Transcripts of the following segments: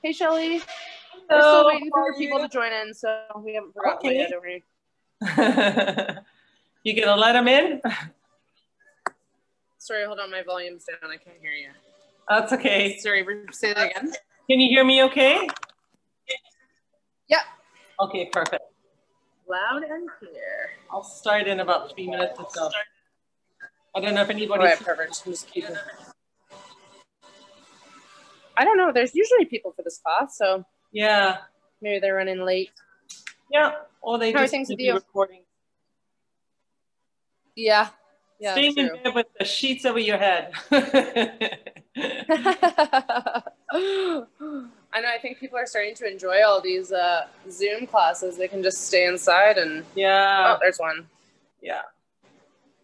Hey, Shelley. We're still Hello, waiting how for are people you? to join in, so we haven't forgotten about you, Okay. don't worry. You gonna let him in? Sorry, hold on, my volume's down. I can't hear you. That's okay. Sorry, say that again. Can you hear me okay? Yep. Okay, perfect. Loud and clear. I'll start in about 3 minutes or so. I don't know if All anybody's... right, perfect. I'm just keeping. I don't know. There's usually people for this class, so Yeah. maybe they're running late. Yeah. Or they How are just things with be you? recording. Yeah. Yeah, Staying in true. bed with the sheets over your head. I know. I think people are starting to enjoy all these Zoom classes. They can just stay inside and... Yeah. Oh, there's one. Yeah.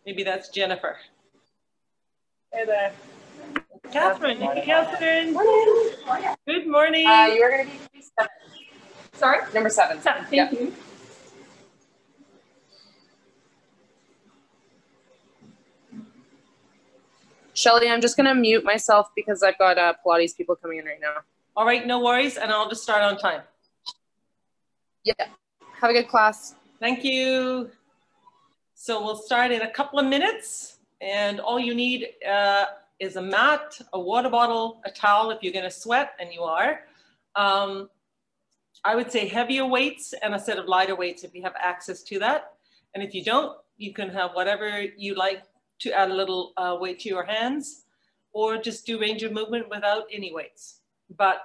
Maybe that's Jennifer. Hey there. Catherine. Hey, Catherine. Morning. Good morning. You are going to be 7. Sorry? Number 7. Thank you. Shelley, I'm just going to mute myself because I've got Pilates people coming in right now. All right, no worries, and I'll just start on time. Yeah. Have a good class. Thank you. So we'll start in a couple of minutes, and all you need is a mat, a water bottle, a towel if you're going to sweat, and you are. I would say heavier weights and a set of lighter weights if you have access to that. And if you don't, you can have whatever you like to add a little weight to your hands, or just do range of movement without any weights. But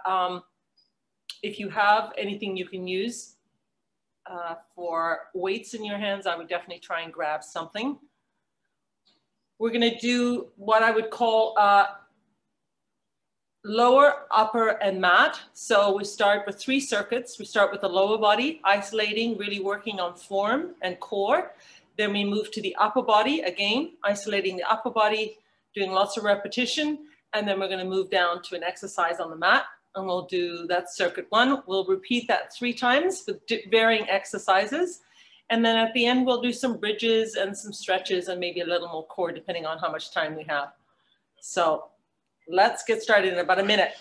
if you have anything you can use for weights in your hands, I would definitely try and grab something. We're going to do what I would call lower, upper, and mat. So we start with 3 circuits. We start with the lower body, isolating, really working on form and core. Then we move to the upper body, again, isolating the upper body, doing lots of repetition. And then we're going to move down to an exercise on the mat. And we'll do that circuit 1. We'll repeat that 3 times with varying exercises. And then at the end, we'll do some bridges and some stretches and maybe a little more core, depending on how much time we have. So let's get started in about a minute.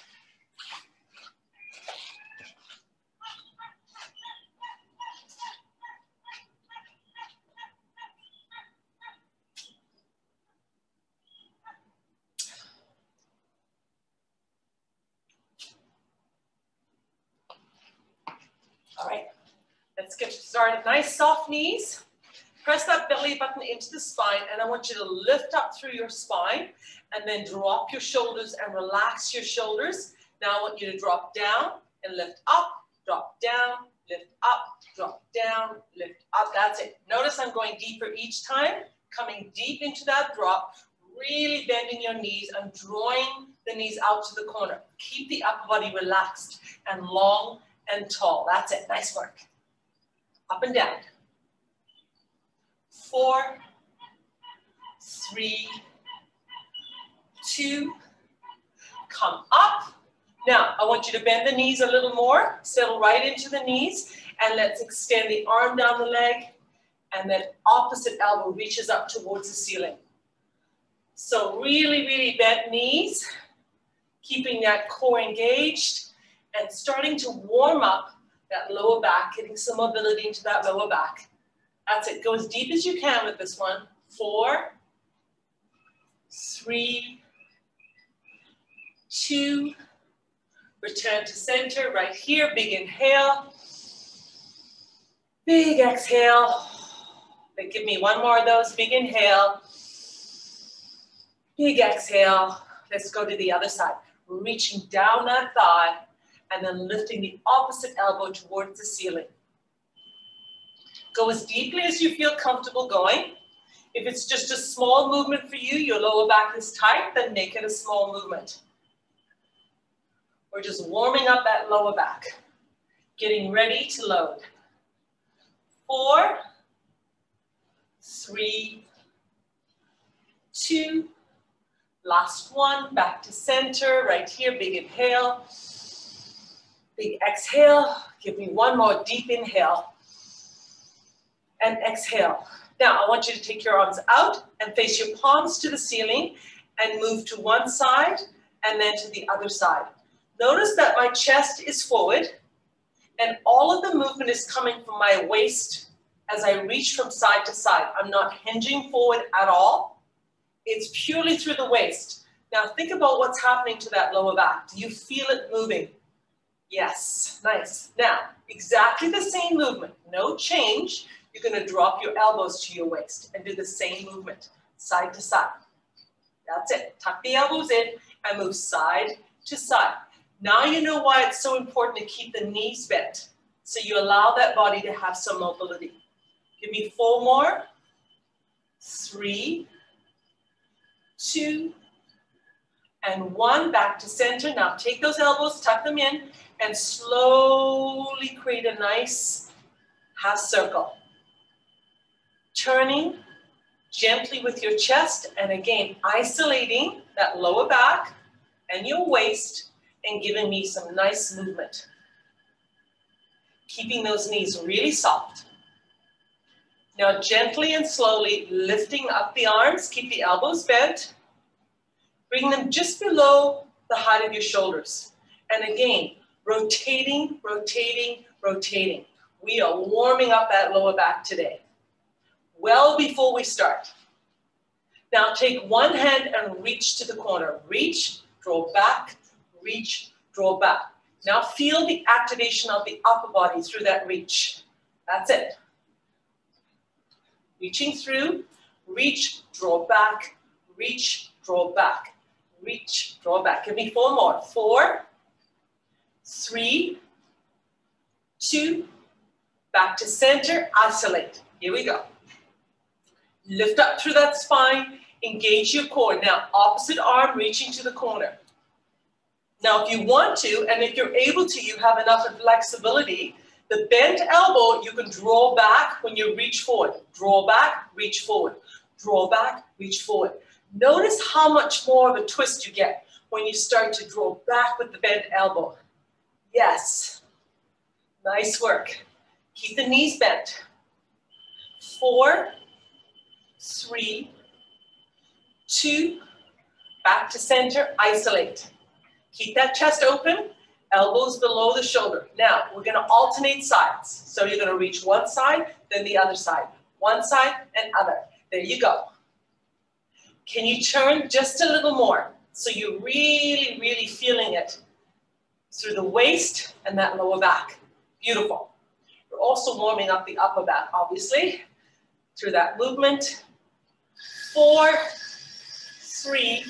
All right, let's get started. Nice soft knees. Press that belly button into the spine, and I want you to lift up through your spine and then drop your shoulders and relax your shoulders. Now I want you to drop down and lift up, drop down, lift up, drop down, lift up. That's it. Notice I'm going deeper each time, coming deep into that drop, really bending your knees and drawing the knees out to the corner. Keep the upper body relaxed and long and tall. That's it. Nice work. Up and down. 4, 3, 2, come up. Now, I want you to bend the knees a little more, settle right into the knees, and let's extend the arm down the leg, and then opposite elbow reaches up towards the ceiling. So really, really bent knees, keeping that core engaged, and starting to warm up that lower back, getting some mobility into that lower back. That's it. Go as deep as you can with this one. 4, 3, 2, return to center right here. Big inhale. Big exhale. Then give me one more of those. Big inhale. Big exhale. Let's go to the other side. Reaching down that thigh and then lifting the opposite elbow towards the ceiling. Go as deeply as you feel comfortable going. If it's just a small movement for you, your lower back is tight, then make it a small movement. We're just warming up that lower back. Getting ready to load. 4, 3, 2, last one, back to center, right here, big inhale. Big exhale, give me one more deep inhale. And exhale. Now I want you to take your arms out and face your palms to the ceiling and move to one side and then to the other side. Notice that my chest is forward and all of the movement is coming from my waist as I reach from side to side. I'm not hinging forward at all. It's purely through the waist. Now think about what's happening to that lower back. Do you feel it moving? Yes, nice. Now, exactly the same movement, no change. You're going to drop your elbows to your waist and do the same movement, side to side. That's it. Tuck the elbows in and move side to side. Now you know why it's so important to keep the knees bent. So you allow that body to have some mobility. Give me 4 more. 3, 2, and 1. Back to center. Now take those elbows, tuck them in, and slowly create a nice half circle. Turning gently with your chest, and again, isolating that lower back and your waist and giving me some nice movement. Keeping those knees really soft. Now gently and slowly lifting up the arms, keep the elbows bent. Bring them just below the height of your shoulders. And again, rotating, rotating, rotating. We are warming up that lower back today. Well before we start. Now take one hand and reach to the corner. Reach, draw back, reach, draw back. Now feel the activation of the upper body through that reach. That's it. Reaching through, reach, draw back, reach, draw back, reach, draw back. Give me 4 more. 4, 3, 2, back to center, isolate. Here we go. Lift up through that spine, engage your core. Now, opposite arm reaching to the corner. Now, if you want to, and if you're able to, you have enough flexibility, the bent elbow, you can draw back when you reach forward. Draw back, reach forward. Draw back, reach forward. Notice how much more of a twist you get when you start to draw back with the bent elbow. Yes. Nice work. Keep the knees bent. 4, 3, 2, back to center, isolate. Keep that chest open, elbows below the shoulder. Now, we're gonna alternate sides. So you're gonna reach one side, then the other side. One side and other. There you go. Can you turn just a little more? So you're really, really feeling it through the waist and that lower back. Beautiful. You're also warming up the upper back, obviously, through that movement. 4, 3,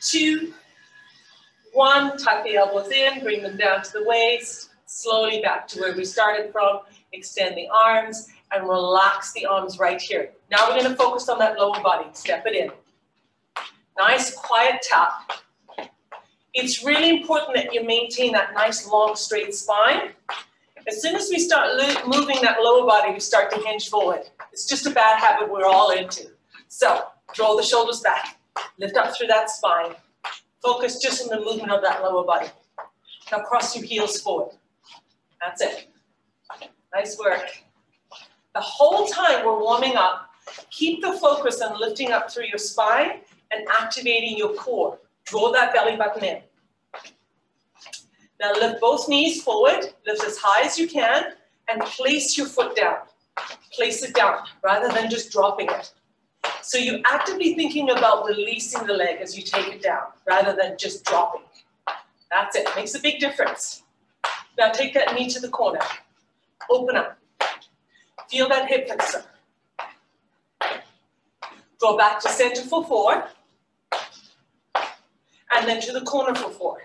2, 1, tuck the elbows in, bring them down to the waist, slowly back to where we started from, extend the arms, and relax the arms right here. Now we're gonna focus on that lower body, step it in. Nice, quiet tap. It's really important that you maintain that nice, long, straight spine. As soon as we start moving that lower body, we start to hinge forward. It's just a bad habit we're all into. So, draw the shoulders back, lift up through that spine. Focus just on the movement of that lower body. Now cross your heels forward. That's it. Nice work. The whole time we're warming up, keep the focus on lifting up through your spine and activating your core. Draw that belly button in. Now lift both knees forward, lift as high as you can, and place your foot down. Place it down rather than just dropping it. So you're actively thinking about releasing the leg as you take it down, rather than just dropping. That's it, makes a big difference. Now take that knee to the corner. Open up. Feel that hip flexor. Draw back to center for 4. And then to the corner for 4.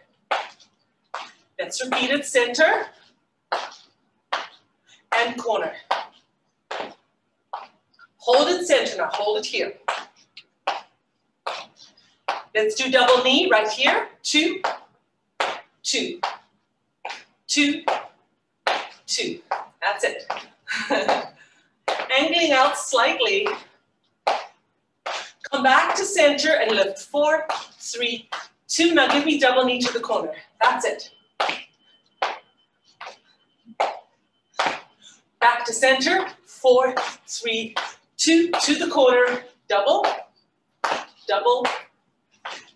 Let's repeat it, center and corner. Hold it center now, hold it here. Let's do double knee right here. 2, 2, 2, 2. That's it. Angling out slightly. Come back to center and lift. 4, 3, 2. Now give me double knee to the corner. That's it. Back to center. 4, 3, 2, to the corner, double, double,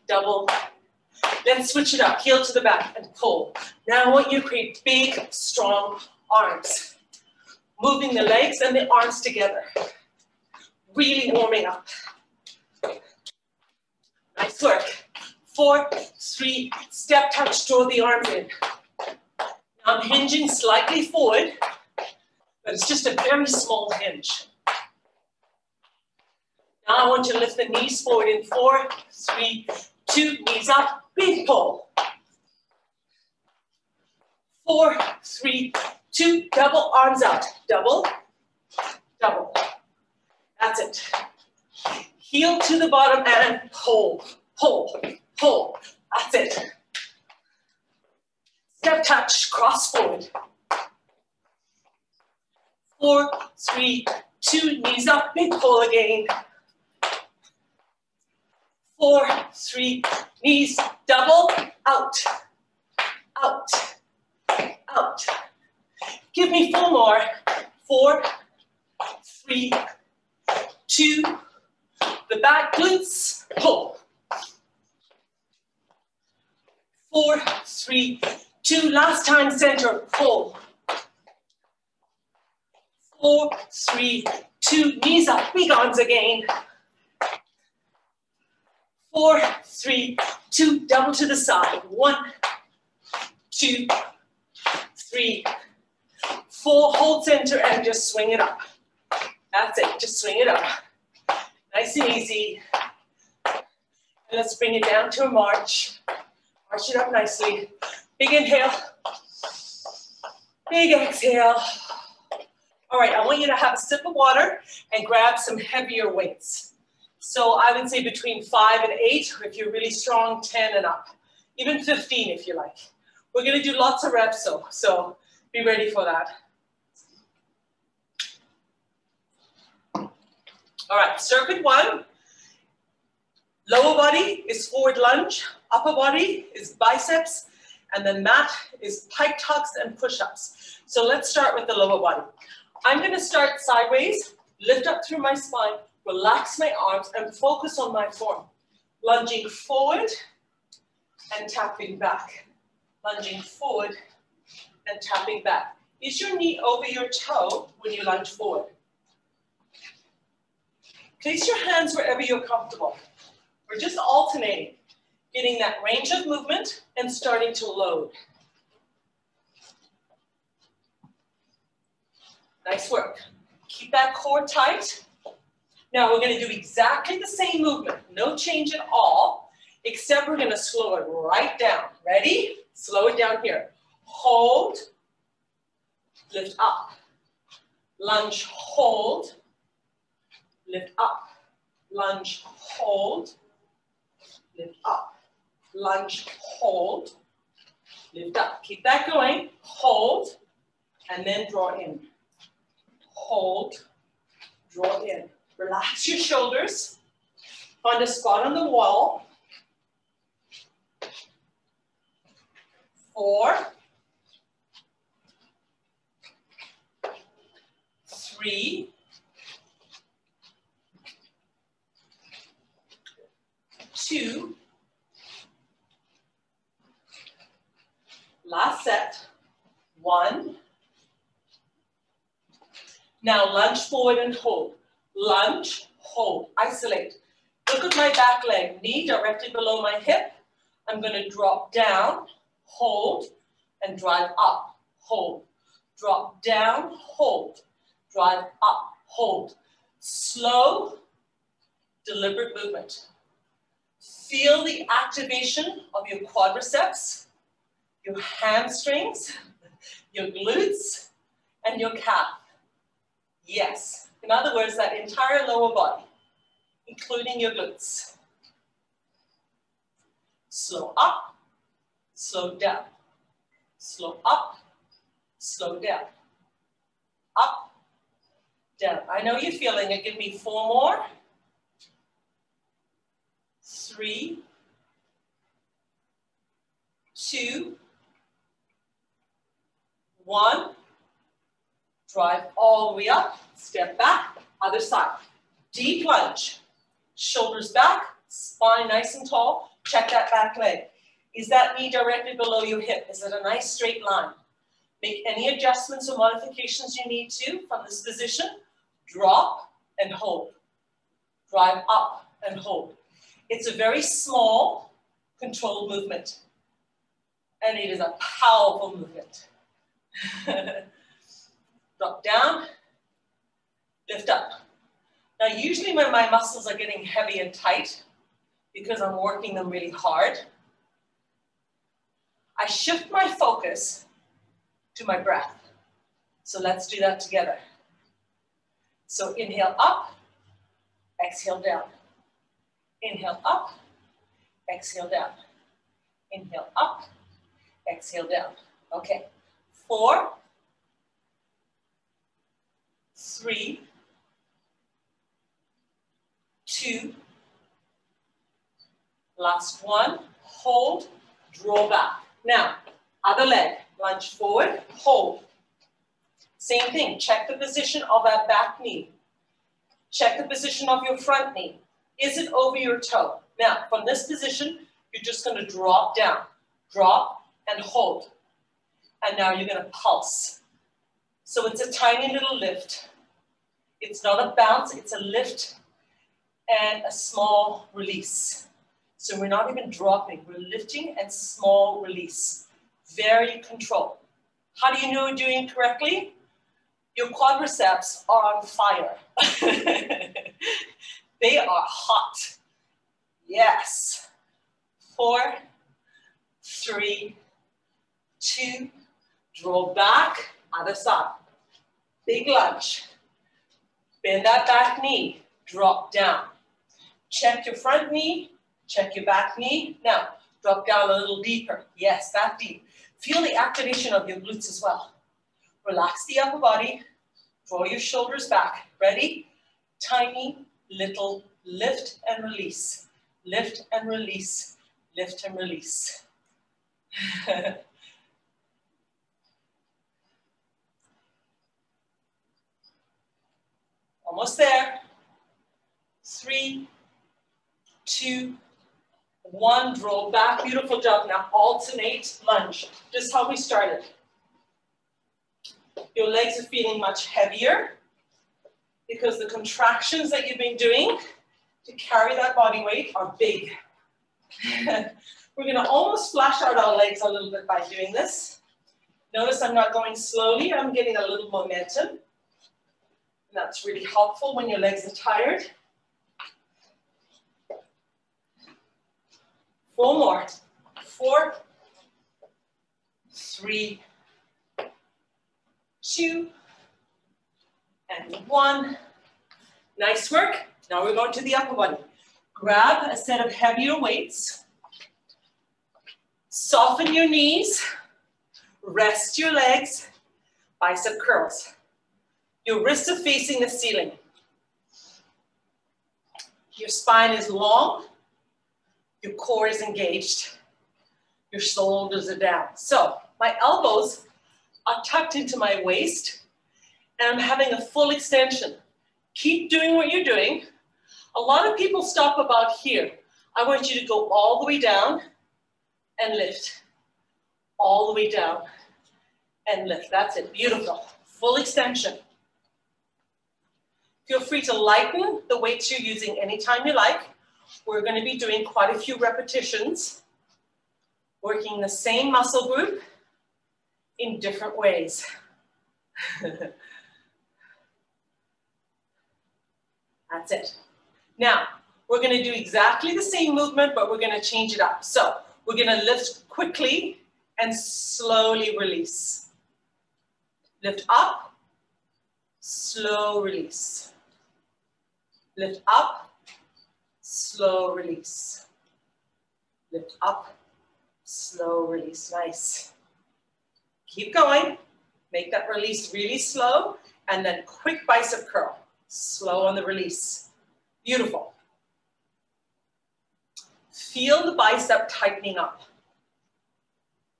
double. Let's switch it up. Heel to the back and pull. Now I want you to create big, strong arms. Moving the legs and the arms together. Really warming up. Nice work. 4, 3, step touch, draw the arms in. Now I'm hinging slightly forward, but it's just a very small hinge. Now I want you to lift the knees forward in 4, 3, 2, knees up, big pull. 4, 3, 2, double arms out. Double, double. That's it. Heel to the bottom and pull, pull, pull. That's it. Step touch, cross forward. 4, 3, 2, knees up, big pull again. 4, 3, knees, double, out, out, out. Give me 4 more. 4, 3, 2, the back glutes, pull. 4, 3, 2, last time center, pull. 4, 3, 2, knees up, big arms again. 4, 3, 2, double to the side. 1, 2, 3, 4, hold center and just swing it up. That's it, just swing it up. Nice and easy. And let's bring it down to a march. March it up nicely. Big inhale. Big exhale. All right, I want you to have a sip of water and grab some heavier weights. So I would say between 5 and 8, or if you're really strong, 10 and up. Even 15 if you like. We're gonna do lots of reps though, so be ready for that. All right, circuit 1. Lower body is forward lunge, upper body is biceps, and then mat is pike tucks and push-ups. So let's start with the lower body. I'm gonna start sideways, lift up through my spine, relax my arms, and focus on my form. Lunging forward and tapping back. Lunging forward and tapping back. Is your knee over your toe when you lunge forward? Place your hands wherever you're comfortable. We're just alternating, getting that range of movement and starting to load. Nice work. Keep that core tight. Now we're going to do exactly the same movement, no change at all, except we're going to slow it right down. Ready? Slow it down here. Hold, lift up. Lunge, hold, lift up. Lunge, hold, lift up. Lunge, hold, lift up. Keep that going. Hold, and then draw in. Hold, draw in. Relax your shoulders. Find a spot on the wall. 4, 3, 2, last set, 1. Now lunge forward and hold. Lunge, hold, isolate. Look at my back leg, knee directly below my hip. I'm going to drop down, hold, and drive up, hold. Drop down, hold, drive up, hold. Slow, deliberate movement. Feel the activation of your quadriceps, your hamstrings, your glutes, and your calf. Yes. In other words, that entire lower body, including your glutes. Slow up, slow down. Slow up, slow down. Up, down. I know you're feeling it. Give me 4 more. 3, 2, 1. Drive all the way up, step back, other side. Deep lunge, shoulders back, spine nice and tall. Check that back leg. Is that knee directly below your hip? Is it a nice straight line? Make any adjustments or modifications you need to from this position. Drop and hold. Drive up and hold. It's a very small, controlled movement. And it is a powerful movement. Drop down, lift up. Now, usually when my muscles are getting heavy and tight, because I'm working them really hard, I shift my focus to my breath. So let's do that together. So inhale up, exhale down. Inhale up, exhale down. Inhale up, exhale down. Okay, 4, 3, 2, last one, hold, draw back. Now, other leg, lunge forward, hold. Same thing, check the position of that back knee. Check the position of your front knee. Is it over your toe? Now, from this position, you're just going to drop down. Drop and hold. And now you're going to pulse. So it's a tiny little lift. It's not a bounce, it's a lift and a small release. So we're not even dropping, we're lifting and small release. Very controlled. How do you know you're doing correctly? Your quadriceps are on fire. They are hot. Yes. 4, 3, 2, draw back, other side. Big lunge. Bend that back knee, drop down. Check your front knee, check your back knee. Now, drop down a little deeper. Yes, that deep. Feel the activation of your glutes as well. Relax the upper body, draw your shoulders back. Ready? Tiny little lift and release. Lift and release, lift and release. Almost there. 3, 2, 1, draw back. Beautiful job. Now alternate lunge. Just how we started. Your legs are feeling much heavier because the contractions that you've been doing to carry that body weight are big. We're going to almost flash out our legs a little bit by doing this. Notice I'm not going slowly. I'm getting a little momentum. That's really helpful when your legs are tired. 4 more. 4, 3, 2, and 1. Nice work. Now we're going to the upper body. Grab a set of heavier weights. Soften your knees. Rest your legs. Bicep curls. Your wrists are facing the ceiling. Your spine is long. Your core is engaged. Your shoulders are down. So my elbows are tucked into my waist and I'm having a full extension. Keep doing what you're doing. A lot of people stop about here. I want you to go all the way down and lift. All the way down and lift. That's it. Beautiful. Full extension. Feel free to lighten the weights you're using anytime you like. We're going to be doing quite a few repetitions, working the same muscle group in different ways. That's it. Now, we're going to do exactly the same movement, but we're going to change it up. So, we're going to lift quickly and slowly release. Lift up, slow release. Lift up, slow release. Lift up, slow release. Nice. Keep going. Make that release really slow, and then quick bicep curl. Slow on the release. Beautiful. Feel the bicep tightening up.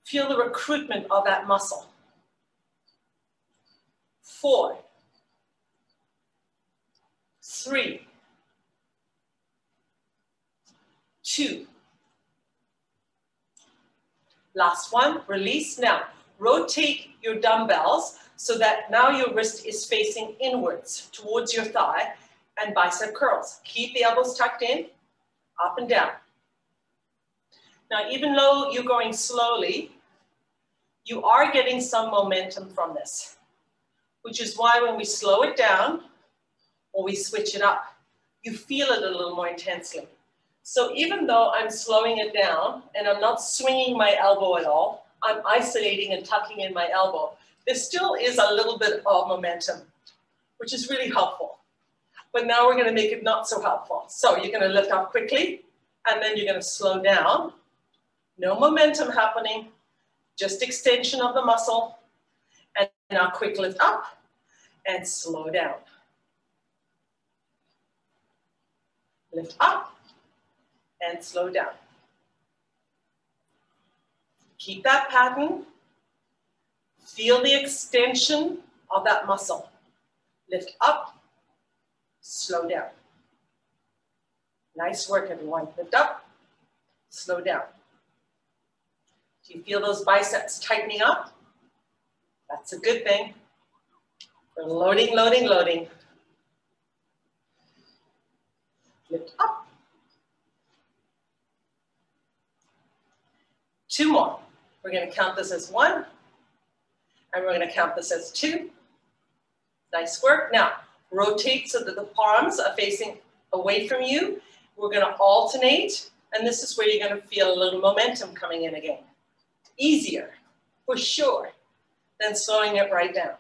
Feel the recruitment of that muscle. 4, 3, 2, Last one, release. Now, rotate your dumbbells so that now your wrist is facing inwards towards your thigh and bicep curls. Keep the elbows tucked in, up and down. Now, even though you're going slowly, you are getting some momentum from this, which is why when we slow it down or we switch it up, you feel it a little more intensely. So even though I'm slowing it down and I'm not swinging my elbow at all, I'm isolating and tucking in my elbow, there still is a little bit of momentum, which is really helpful. But now we're going to make it not so helpful. So you're going to lift up quickly, and then you're going to slow down. No momentum happening, just extension of the muscle. And now quick lift up and slow down. Lift up and slow down. Keep that pattern. Feel the extension of that muscle. Lift up, slow down. Nice work, everyone. Lift up, slow down. Do you feel those biceps tightening up? That's a good thing. We're loading, loading, loading. Lift up. 2 more. We're going to count this as 1, and we're going to count this as 2. Nice work. Now, rotate so that the palms are facing away from you. We're going to alternate, and this is where you're going to feel a little momentum coming in again. Easier, for sure, than slowing it right down.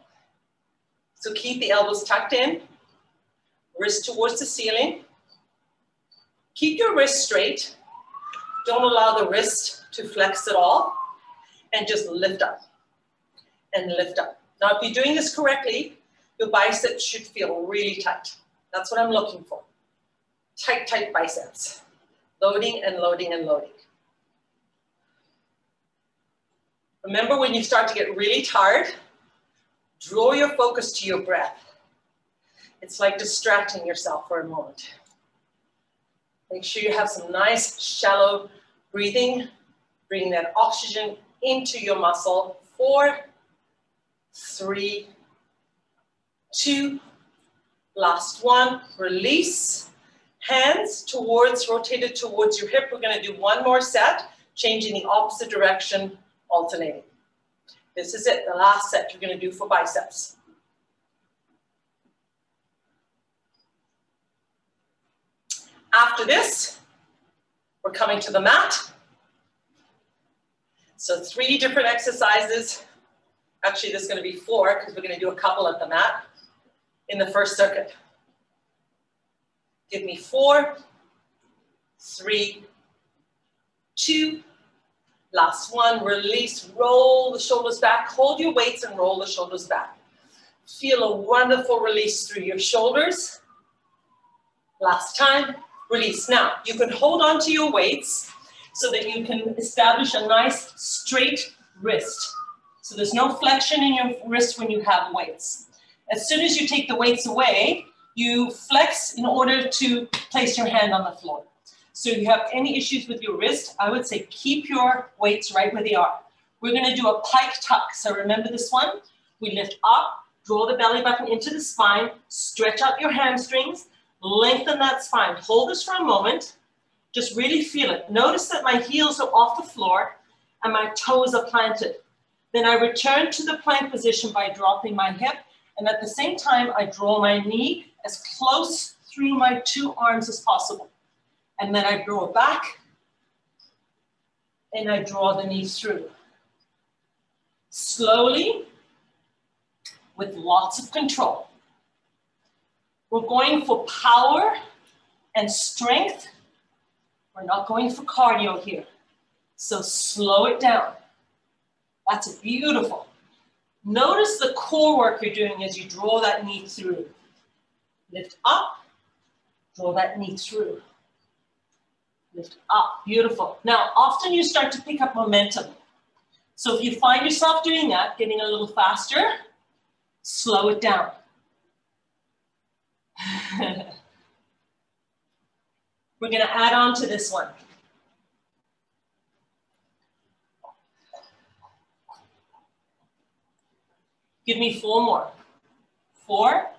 So keep the elbows tucked in, wrist towards the ceiling. Keep your wrist straight. Don't allow the wrist to flex at all, and just lift up and lift up. Now, if you're doing this correctly, your biceps should feel really tight. That's what I'm looking for. Tight, tight biceps. Loading and loading and loading. Remember, when you start to get really tired, draw your focus to your breath. It's like distracting yourself for a moment. Make sure you have some nice, shallow breathing. Bring that oxygen into your muscle. 4, 3, 2, last one. Release. Hands rotated towards your hip. We're going to do 1 more set, changing the opposite direction, alternating. This is it, the last set you're going to do for biceps. After this, we're coming to the mat. So 3 different exercises. Actually, there's going to be 4 because we're going to do a couple at the mat in the first circuit. Give me 4, 3, 2, last one, release, roll the shoulders back, hold your weights and roll the shoulders back. Feel a wonderful release through your shoulders. Last time, release. Now, you can hold on to your weights so that you can establish a nice straight wrist. So there's no flexion in your wrist when you have weights. As soon as you take the weights away, you flex in order to place your hand on the floor. So if you have any issues with your wrist, I would say keep your weights right where they are. We're going to do a pike tuck. So remember this one. We lift up, draw the belly button into the spine, stretch out your hamstrings, lengthen that spine. Hold this for a moment. Just really feel it. Notice that my heels are off the floor and my toes are planted. Then I return to the plank position by dropping my hip. And at the same time, I draw my knee as close through my 2 arms as possible. And then I draw back and I draw the knee through. Slowly, with lots of control. We're going for power and strength. We're not going for cardio here. So slow it down. That's beautiful. Notice the core work you're doing as you draw that knee through. Lift up, draw that knee through. Lift up, beautiful. Now, often you start to pick up momentum. So if you find yourself doing that, getting a little faster, slow it down. We're going to add on to this one. Give me 4 more. 4,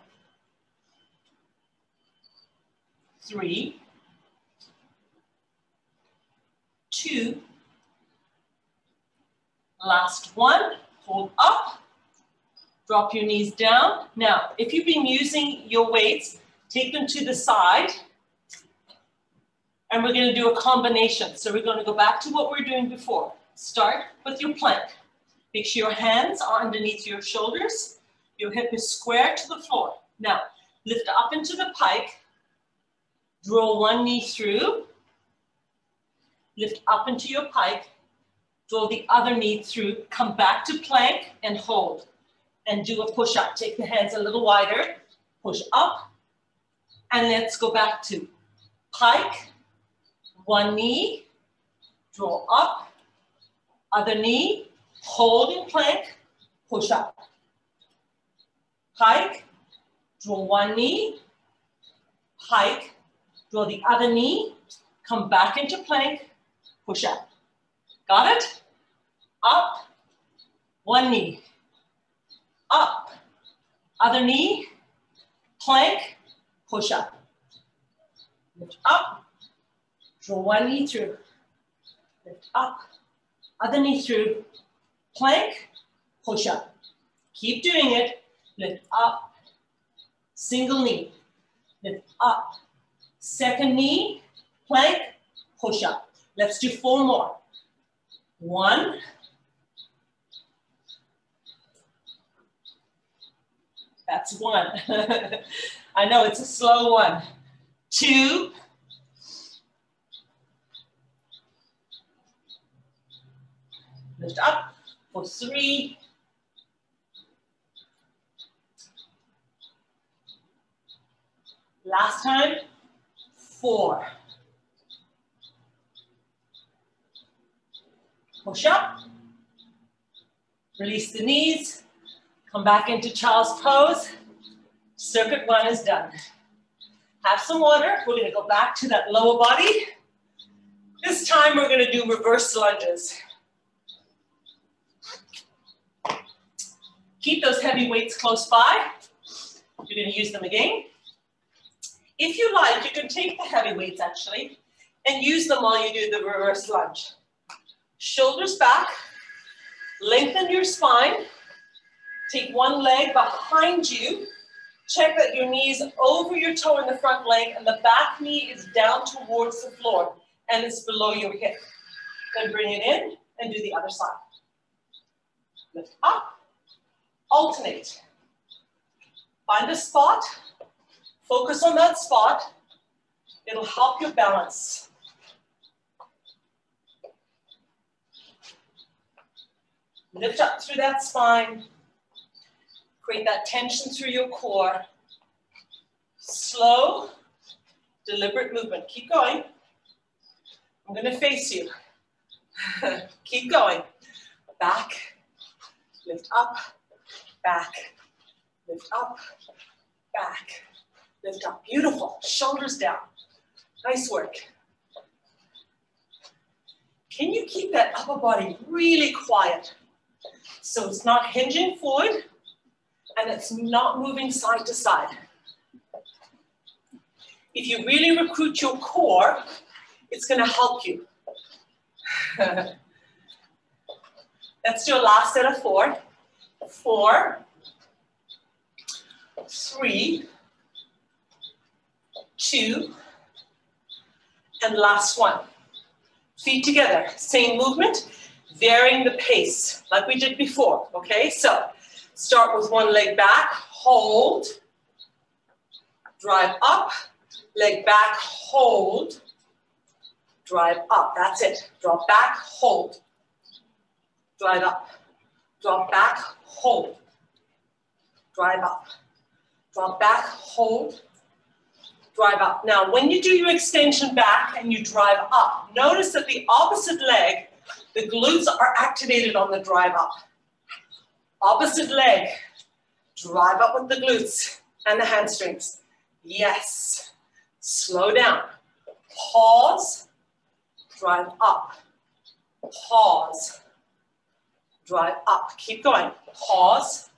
3, 2, last one, hold up, drop your knees down. Now, if you've been using your weights, take them to the side, and we're gonna do a combination. So we're gonna go back to what we were doing before. Start with your plank. Make sure your hands are underneath your shoulders, your hip is square to the floor. Now, lift up into the pike, draw one knee through, lift up into your pike, draw the other knee through, come back to plank and hold. And do a push-up. Take the hands a little wider, push up, and let's go back to pike, one knee, draw up, other knee, hold in plank, push up. Pike, draw one knee, pike, draw the other knee, come back into plank, push up. Got it? Up, one knee, up, other knee, plank, push up. Lift up, draw one knee through, lift up, other knee through, plank, push up. Keep doing it, lift up, single knee, lift up, second knee, plank, push up. Let's do 4 more. 1, that's 1. I know it's a slow one. 2, lift up for 3, last time, 4. Push up, release the knees, come back into child's pose. Circuit 1 is done. Have some water. We're gonna go back to that lower body. This time we're gonna do reverse lunges. Keep those heavy weights close by. You're gonna use them again. If you like, you can take the heavy weights actually and use them while you do the reverse lunge. Shoulders back, lengthen your spine, take one leg behind you, check that your knee is over your toe in the front leg and the back knee is down towards the floor and it's below your hip. Then bring it in and do the other side. Lift up, alternate. Find a spot, focus on that spot, it'll help your balance. Lift up through that spine. Create that tension through your core. Slow, deliberate movement. Keep going. I'm going to face you. Keep going. Back, lift up, back, lift up, back, lift up. Beautiful. Shoulders down. Nice work. Can you keep that upper body really quiet? So it's not hinging forward and it's not moving side to side. If you really recruit your core, it's going to help you. Let's do a last set of 4. 4, 3, 2, and last one. Feet together, same movement. Varying the pace, like we did before, okay? So, start with one leg back, hold, drive up, leg back, hold, drive up, that's it. Drop back, hold, drive up, drop back, hold, drive up, drop back, hold, drive up. Now, when you do your extension back and you drive up, notice that the opposite leg, the glutes are activated on the drive up. Opposite leg, drive up with the glutes and the hamstrings. Yes. Slow down. Pause, drive up. Pause, drive up. Keep going. Pause,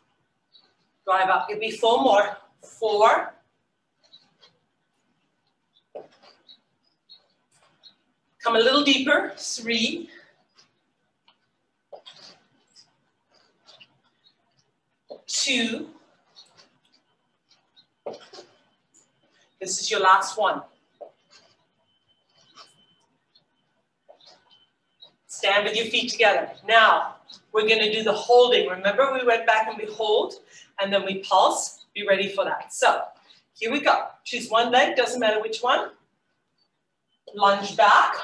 Drive up. Give me 4 more. 4. Come a little deeper. 3. 2. This is your last one. Stand with your feet together. Now, we're going to do the holding. Remember, we went back and we hold, and then we pulse. Be ready for that. So, here we go. Choose one leg, doesn't matter which one. Lunge back.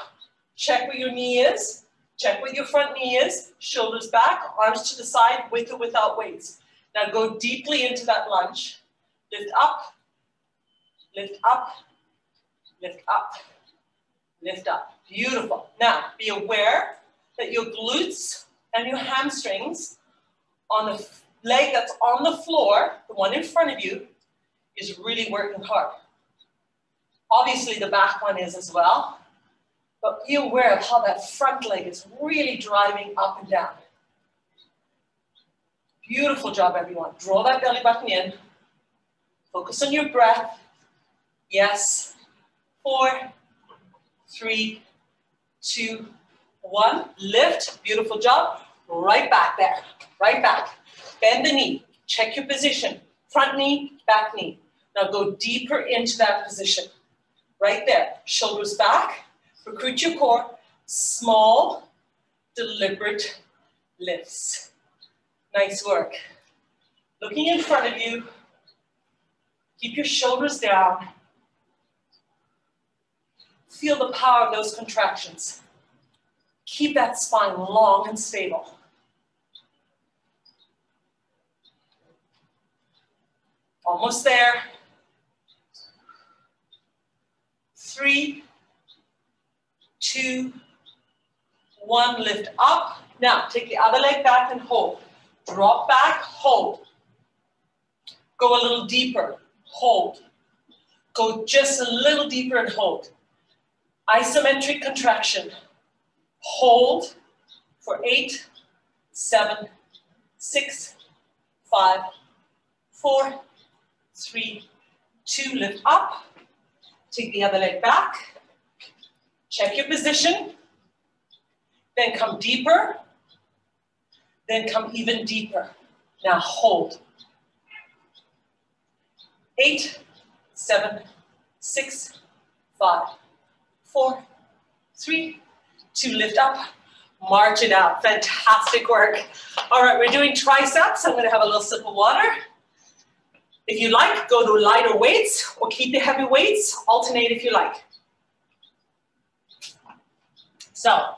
Check where your knee is. Check where your front knee is. Shoulders back, arms to the side, with or without weights. Now, go deeply into that lunge. Lift up, lift up, lift up, lift up. Beautiful. Now, be aware that your glutes and your hamstrings on the leg that's on the floor, the one in front of you, is really working hard. Obviously, the back one is as well, but be aware of how that front leg is really driving up and down. Beautiful job, everyone. Draw that belly button in. Focus on your breath. Yes. 4, 3, 2, 1. Lift. Beautiful job. Right back there. Right back. Bend the knee. Check your position. Front knee, back knee. Now go deeper into that position. Right there. Shoulders back. Recruit your core. Small, deliberate lifts. Nice work. Looking in front of you. Keep your shoulders down. Feel the power of those contractions. Keep that spine long and stable. Almost there. 3, 2, 1. Lift up. Now, take the other leg back and hold. Drop back, hold. Go a little deeper, hold. Go just a little deeper and hold. Isometric contraction. Hold for 8, 7, 6, 5, 4, 3, 2. Lift up. Take the other leg back. Check your position. Then come deeper. Then come even deeper. Now hold. 8, 7, 6, 5, 4, 3, 2. Lift up. March it out. Fantastic work. All right, we're doing triceps. I'm going to have a little sip of water. If you like, go to lighter weights or keep the heavy weights. Alternate if you like. So,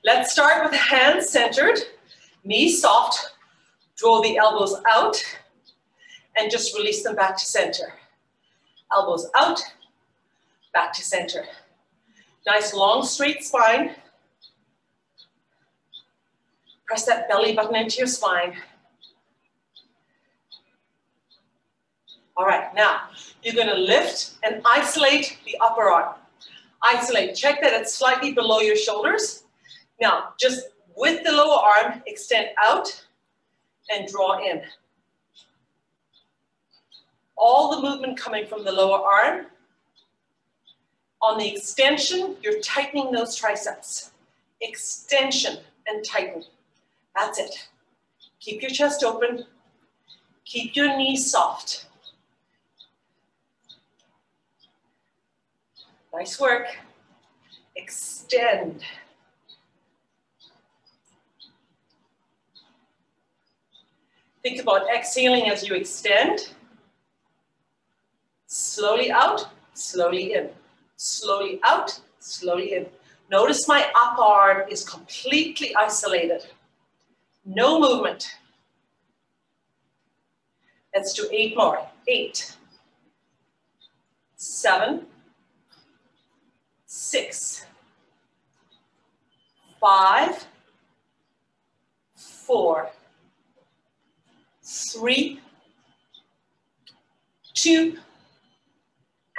let's start with hands centered, knees soft, draw the elbows out, and just release them back to center. Elbows out, back to center. Nice long straight spine. Press that belly button into your spine. All right, now you're going to lift and isolate the upper arm. Isolate, check that it's slightly below your shoulders. Now, just with the lower arm, extend out and draw in. All the movement coming from the lower arm. On the extension, you're tightening those triceps. Extension and tighten. That's it. Keep your chest open. Keep your knees soft. Nice work. Extend. Think about exhaling as you extend. Slowly out, slowly in. Slowly out, slowly in. Notice my upper arm is completely isolated. No movement. Let's do 8 more. 8, 7, 6, 5, 4, 3, 2,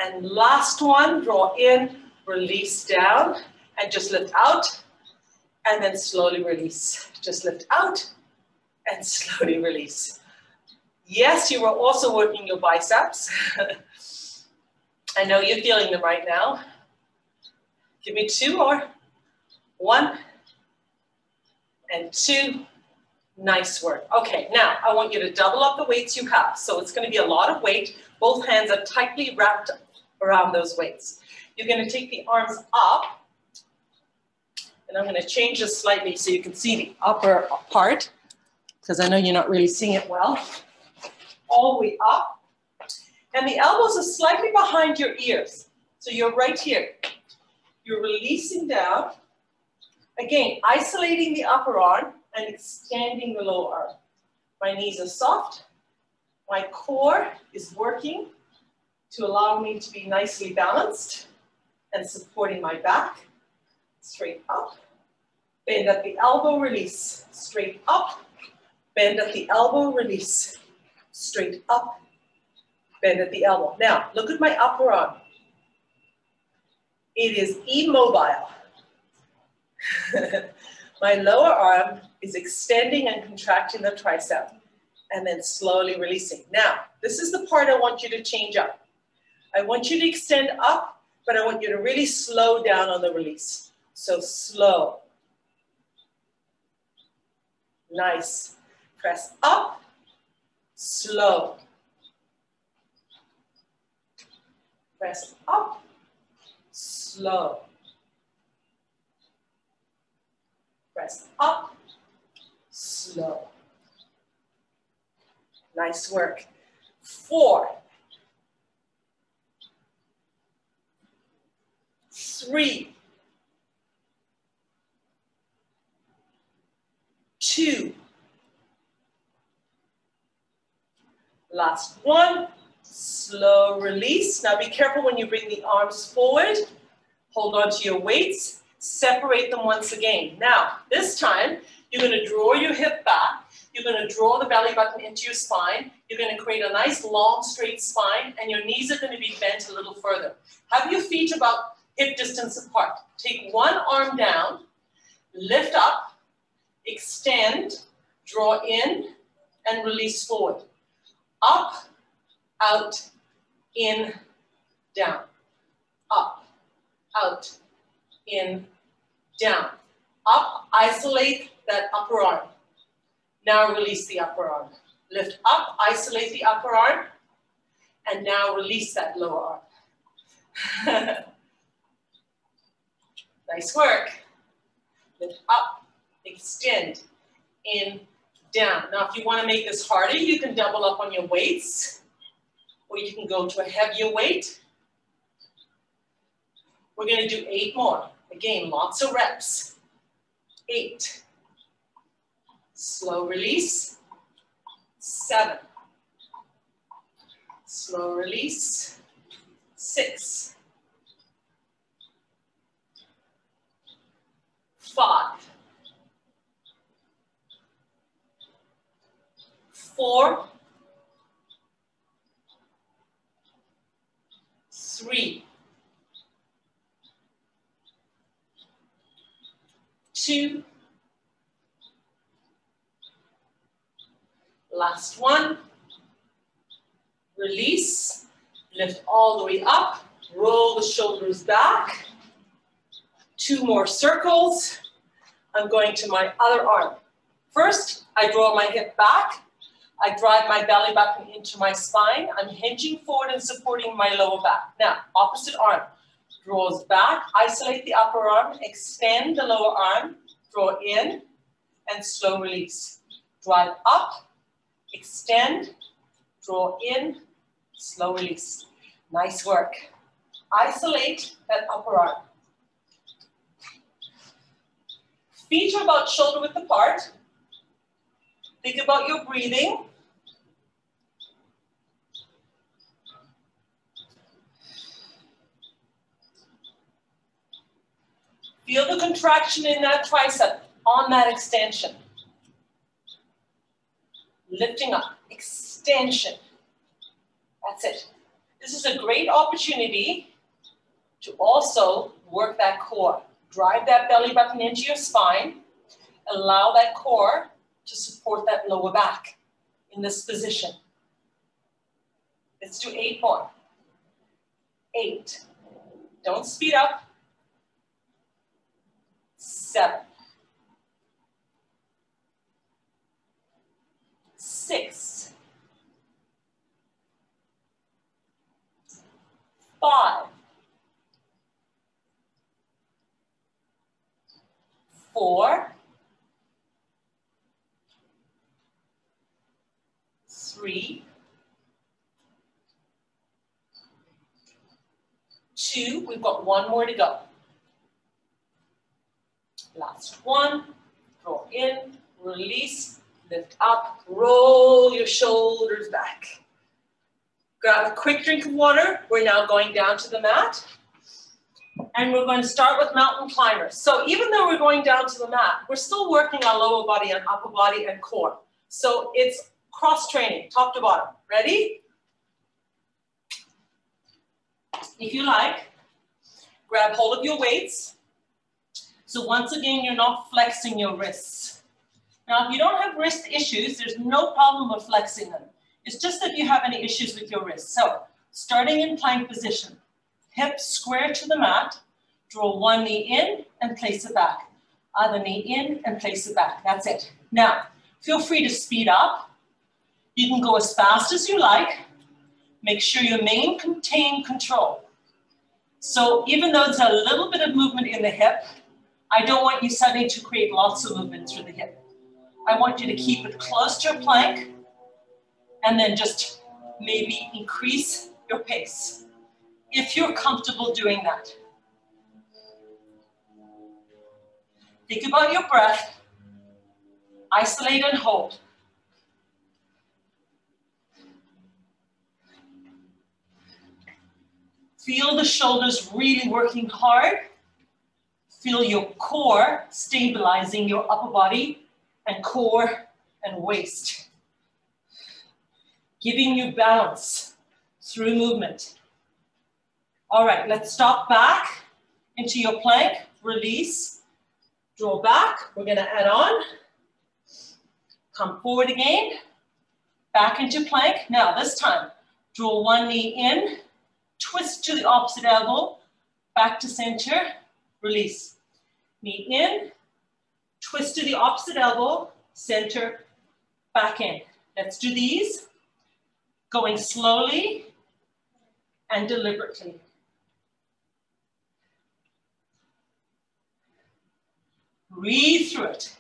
and last one, draw in, release down, and just lift out, and then slowly release. Just lift out, and slowly release. Yes, you are also working your biceps. I know you're feeling them right now. Give me 2 more. 1 and 2. Nice work. Okay, now I want you to double up the weights you have. So it's going to be a lot of weight. Both hands are tightly wrapped around those weights. You're going to take the arms up, and I'm going to change this slightly so you can see the upper part, because I know you're not really seeing it well. All the way up. And the elbows are slightly behind your ears. So you're right here. You're releasing down. Again, isolating the upper arm and extending the lower arm. My knees are soft. My core is working to allow me to be nicely balanced and supporting my back. Straight up. Bend at the elbow, release. Straight up. Bend at the elbow, release. Straight up. Bend at the elbow. Now, look at my upper arm. It is immobile. My lower arm is extending and contracting the tricep and then slowly releasing. Now, this is the part I want you to change up. I want you to extend up, but I want you to really slow down on the release. So slow. Nice. Press up, slow. Press up, slow. Press up, slow. Nice work. 4, 3, 2. Last 1. Slow release. Now be careful when you bring the arms forward. Hold on to your weights. Separate them once again. Now, this time, you're going to draw your hip back. You're going to draw the belly button into your spine. You're going to create a nice long straight spine, and your knees are going to be bent a little further. Have your feet about hip distance apart. Take one arm down, lift up, extend, draw in, and release forward. Up, out, in, down. Up, out, in, down. Up, isolate that upper arm. Now release the upper arm. Lift up, isolate the upper arm, and now release that lower arm. Nice work. Lift up, extend, in, down. Now if you want to make this harder, you can double up on your weights, or you can go to a heavier weight. We're going to do 8 more. Again, lots of reps. 8. Slow release. 7. Slow release. 6. 5. 4. 3. 2. Last one. Release. Lift all the way up. Roll the shoulders back. 2 more circles. I'm going to my other arm. First, I draw my hip back. I drive my belly button into my spine. I'm hinging forward and supporting my lower back. Now, opposite arm. Draws back, isolate the upper arm, extend the lower arm, draw in, and slow release. Drive up, extend, draw in, slow release. Nice work. Isolate that upper arm. Feet are about shoulder width apart. Think about your breathing. Feel the contraction in that tricep on that extension. Lifting up, extension. That's it. This is a great opportunity to also work that core. Drive that belly button into your spine. Allow that core to support that lower back in this position. Let's do 8 more. 8. Don't speed up. 7. 6. 5. 4. 3. 2. We've got 1 more to go. Last one. Draw in, release, lift up, roll your shoulders back. Grab a quick drink of water. We're now going down to the mat. And we're going to start with mountain climbers. So even though we're going down to the mat, we're still working our lower body and upper body and core. So it's cross training, top to bottom. Ready? If you like, grab hold of your weights. So once again, you're not flexing your wrists. Now, if you don't have wrist issues, there's no problem with flexing them. It's just that you have any issues with your wrists. So starting in plank position, hips square to the mat, draw one knee in and place it back. Other knee in and place it back. That's it. Now, feel free to speed up. You can go as fast as you like. Make sure you maintain control. So even though there's a little bit of movement in the hip, I don't want you suddenly to create lots of movement through the hip. I want you to keep it close to your plank and then just maybe increase your pace if you're comfortable doing that. Think about your breath. Isolate and hold. Feel the shoulders really working hard. Feel your core stabilizing your upper body and core and waist. Giving you balance through movement. All right, let's stop back into your plank. Release. Draw back. We're going to add on. Come forward again. Back into plank. Now this time, draw one knee in. Twist to the opposite elbow. Back to center. Release. Knee in, twist to the opposite elbow, center, back in. Let's do these, going slowly and deliberately. Breathe through it.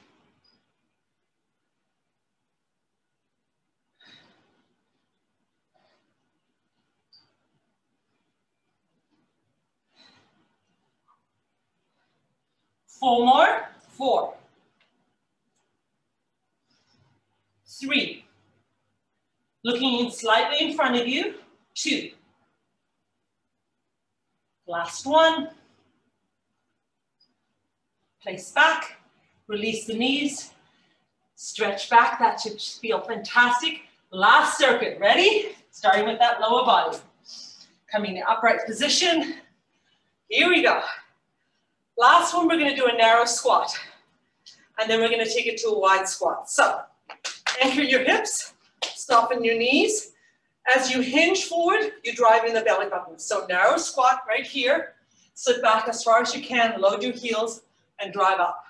Four more. 4. 3. Looking slightly in front of you. 2. Last one. Place back. Release the knees. Stretch back. That should feel fantastic. Last circuit. Ready? Starting with that lower body. Coming to upright position. Here we go. Last one, we're going to do a narrow squat. And then we're going to take it to a wide squat. So, anchor your hips, soften your knees. As you hinge forward, you drive in the belly button. So, narrow squat right here. Sit back as far as you can, load your heels, and drive up.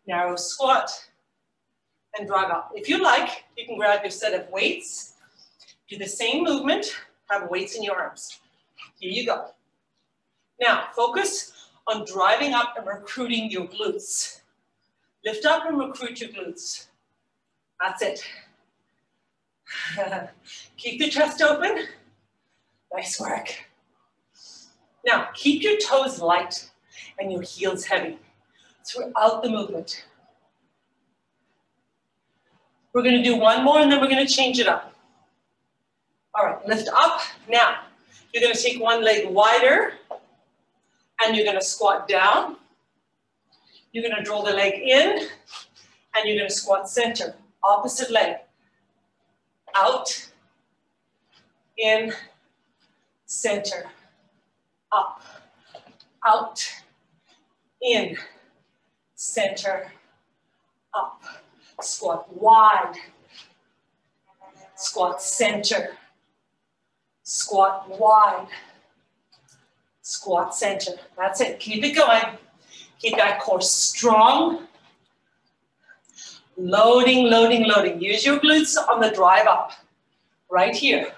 Narrow squat, and drive up. If you like, you can grab your set of weights. Do the same movement, have weights in your arms. Here you go. Now, focus on driving up and recruiting your glutes. Lift up and recruit your glutes. That's it. Keep the chest open. Nice work. Now, keep your toes light and your heels heavy throughout the movement. We're going to do one more and then we're going to change it up. All right, lift up. Now, you're going to take one leg wider and you're going to squat down. You're going to draw the leg in and you're going to squat center. Opposite leg. Out, in, center, up, out, in, center, up. Squat wide, squat center, Squat wide. Squat center. That's it. Keep it going. Keep that core strong. Loading, loading, loading. Use your glutes on the drive up. Right here.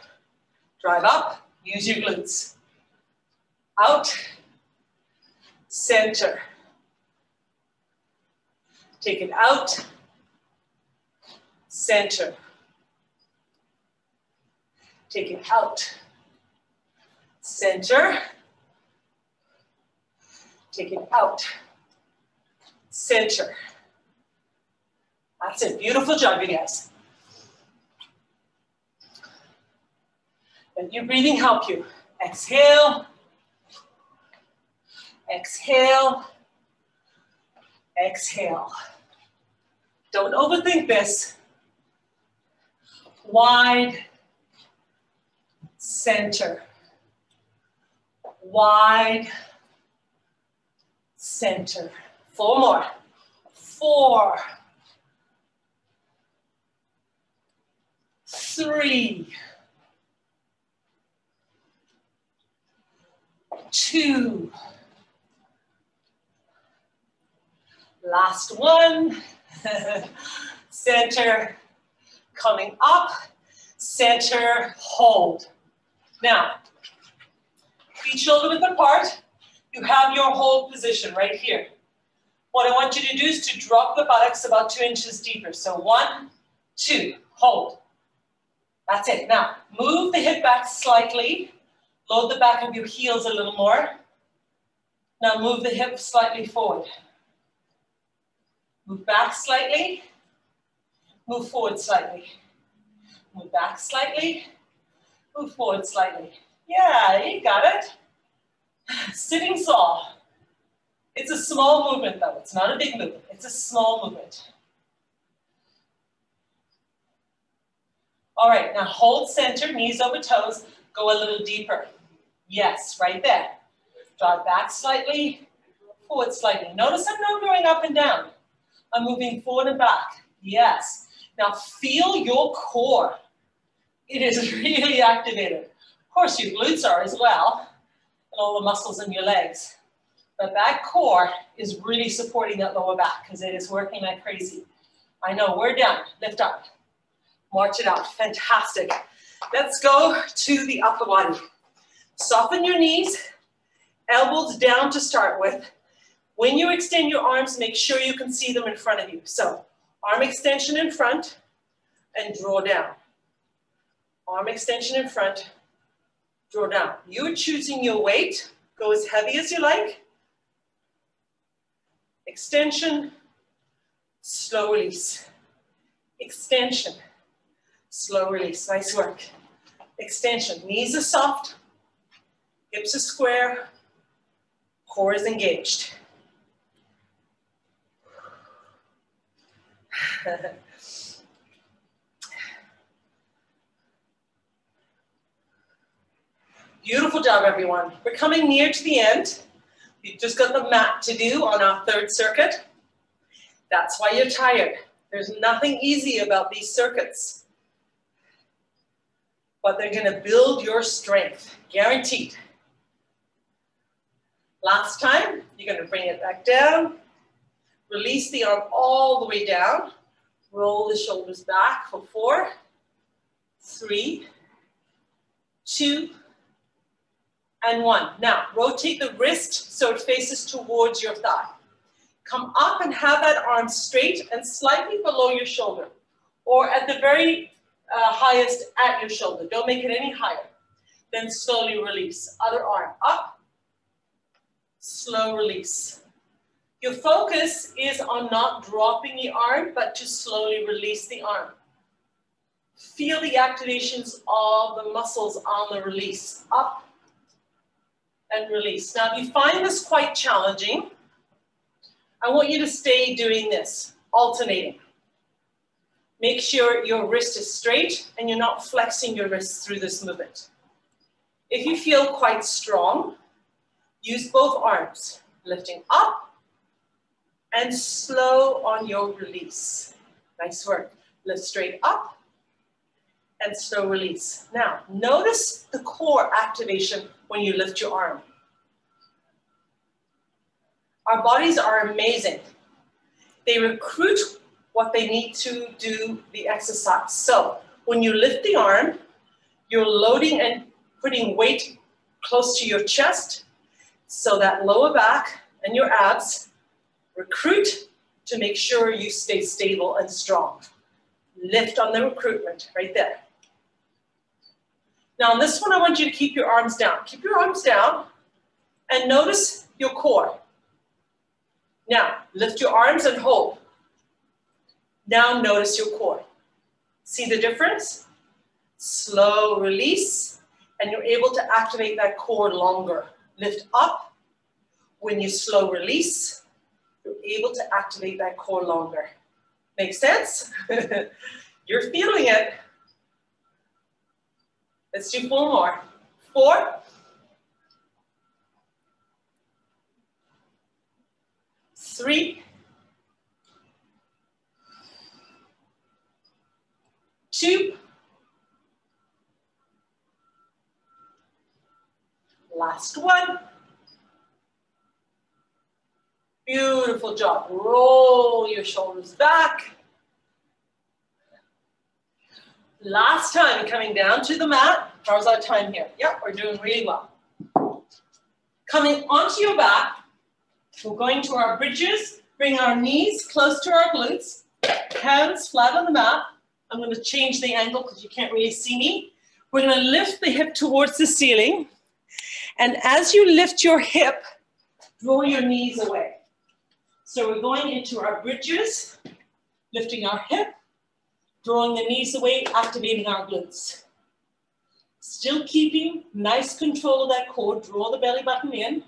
Drive up. Use your glutes. Out. Center. Take it out. Center. Take it out. Center. Take it out. Center. That's it. Beautiful job, you guys. Let your breathing help you. Exhale. Exhale. Exhale. Don't overthink this. Wide. Center. Wide. Center. 4 more. 4. 3. 2. Last one. Center. Coming up. Center. Hold. Now, feet shoulder width apart. You have your hold position right here. What I want you to do is to drop the buttocks about 2 inches deeper. So 1, 2, hold. That's it. Now, move the hip back slightly. Load the back of your heels a little more. Now move the hip slightly forward. Move back slightly. Move forward slightly. Move back slightly. Move forward slightly. Yeah, you got it. Sitting saw. It's a small movement though. It's not a big movement. It's a small movement. All right, now hold center, knees over toes. Go a little deeper. Yes, right there. Draw back slightly, forward slightly. Notice I'm not going up and down. I'm moving forward and back. Yes. Now feel your core. It is really activated. Of course, your glutes are as well, and all the muscles in your legs. But that core is really supporting that lower back because it is working like crazy. I know, we're done. Lift up. March it out. Fantastic. Let's go to the upper body. Soften your knees, elbows down to start with. When you extend your arms, make sure you can see them in front of you. So, arm extension in front and draw down. Arm extension in front, draw down. You're choosing your weight. Go as heavy as you like. Extension, slow release. Extension, slow release. Nice work. Extension, knees are soft, hips are square, core is engaged. Beautiful job, everyone. We're coming near to the end. We've just got the mat to do on our 3rd circuit. That's why you're tired. There's nothing easy about these circuits. But they're going to build your strength, guaranteed. Last time, you're going to bring it back down. Release the arm all the way down. Roll the shoulders back for 4, 3, 2, and 1. Now, rotate the wrist so it faces towards your thigh. Come up and have that arm straight and slightly below your shoulder, or at the very highest at your shoulder. Don't make it any higher. Then slowly release. Other arm up, slow release. Your focus is on not dropping the arm, but to slowly release the arm. Feel the activations of the muscles on the release. Up and release. Now, if you find this quite challenging, I want you to stay doing this, alternating. Make sure your wrist is straight and you're not flexing your wrists through this movement. If you feel quite strong, use both arms, lifting up and slow on your release. Nice work. Lift straight up and slow release. Now, notice the core activation when you lift your arm. Our bodies are amazing. They recruit what they need to do the exercise. So when you lift the arm, you're loading and putting weight close to your chest so that lower back and your abs recruit to make sure you stay stable and strong. Lift on the recruitment right there. Now on this one, I want you to keep your arms down. Keep your arms down and notice your core. Now, lift your arms and hold. Now notice your core. See the difference? Slow release, and you're able to activate that core longer. Lift up. When you slow release, you're able to activate that core longer. Make sense? You're feeling it. Let's do 4 more. 4. 3. 2. Last one. Beautiful job. Roll your shoulders back. Last time, coming down to the mat. How's our time here? Yep, we're doing really well. Coming onto your back, we're going to our bridges. Bring our knees close to our glutes. Hands flat on the mat. I'm going to change the angle because you can't really see me. We're going to lift the hip towards the ceiling. And as you lift your hip, draw your knees away. So we're going into our bridges, lifting our hip, drawing the knees away, activating our glutes. Still keeping nice control of that core. Draw the belly button in.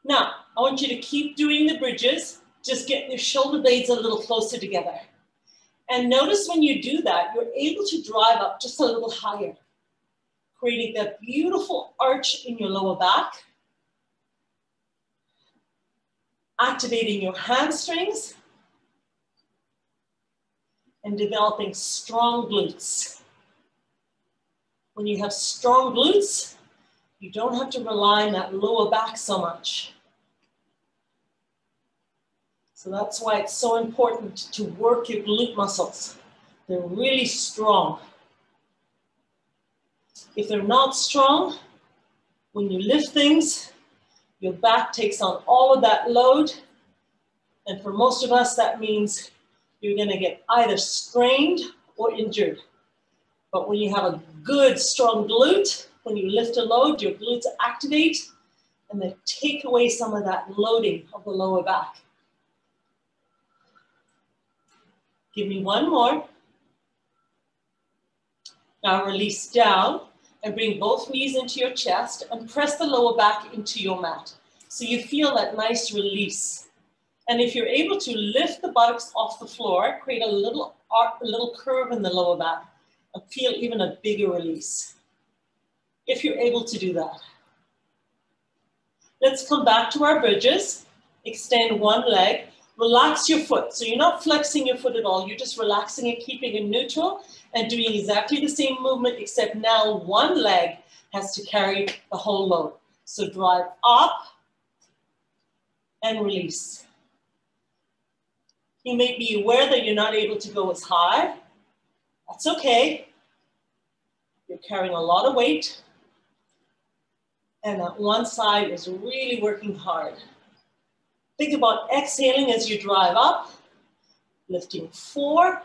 Now, I want you to keep doing the bridges. Just get your shoulder blades a little closer together. And notice when you do that, you're able to drive up just a little higher, creating that beautiful arch in your lower back, activating your hamstrings, and developing strong glutes. When you have strong glutes, you don't have to rely on that lower back so much. So that's why it's so important to work your glute muscles. They're really strong. If they're not strong, when you lift things, your back takes on all of that load. And for most of us, that means you're going to get either strained or injured. But when you have a good, strong glute, when you lift a load, your glutes activate and they take away some of that loading of the lower back. Give me one more. Now release down and bring both knees into your chest and press the lower back into your mat. So you feel that nice release. And if you're able to lift the buttocks off the floor, create a little curve in the lower back and feel even a bigger release. If you're able to do that. Let's come back to our bridges. Extend one leg. Relax your foot. So you're not flexing your foot at all. You're just relaxing it, keeping it neutral and doing exactly the same movement, except now one leg has to carry the whole load. So drive up and release. You may be aware that you're not able to go as high. That's okay. You're carrying a lot of weight. And that one side is really working hard. Think about exhaling as you drive up, lifting 4,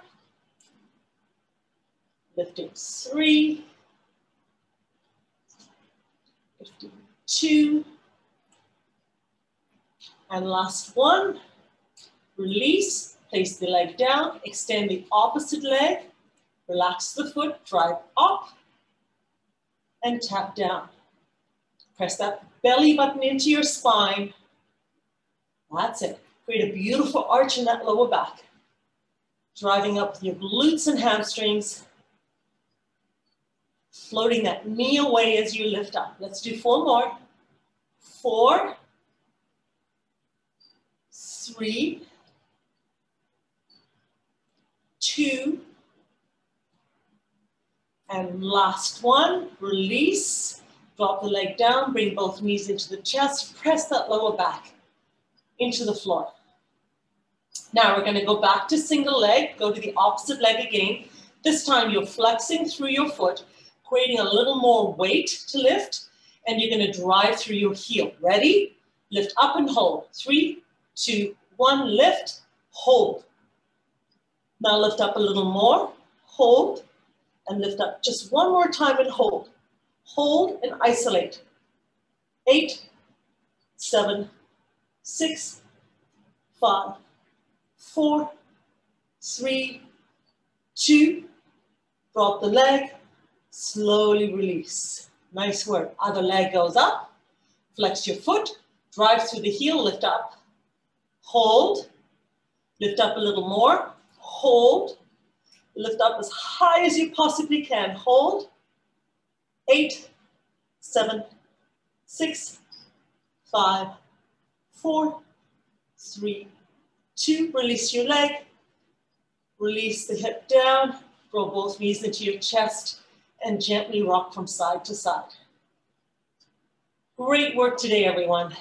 lifting 3, lifting 2, and last one. Release, place the leg down, extend the opposite leg, relax the foot, drive up, and tap down. Press that belly button into your spine. That's it. Create a beautiful arch in that lower back. Driving up your glutes and hamstrings. Floating that knee away as you lift up. Let's do 4 more. 4, 3, 2, And last one, release. Drop the leg down, bring both knees into the chest, press that lower back into the floor. Now we're going to go back to single leg, go to the opposite leg again. This time you're flexing through your foot, creating a little more weight to lift, and you're going to drive through your heel. Ready? Lift up and hold. 3, 2, 1, lift, hold. Now lift up a little more, hold, and lift up just one more time and hold. Hold and isolate. 8, 7, 6, 5, 4, 3, 2, drop the leg, slowly release. Nice work. Other leg goes up, flex your foot, drive through the heel, lift up, hold, lift up a little more, hold, lift up as high as you possibly can, hold, 8, 7, 6, 5, 4, 3, 2, release your leg, release the hip down, roll both knees into your chest, and gently rock from side to side. Great work today, everyone.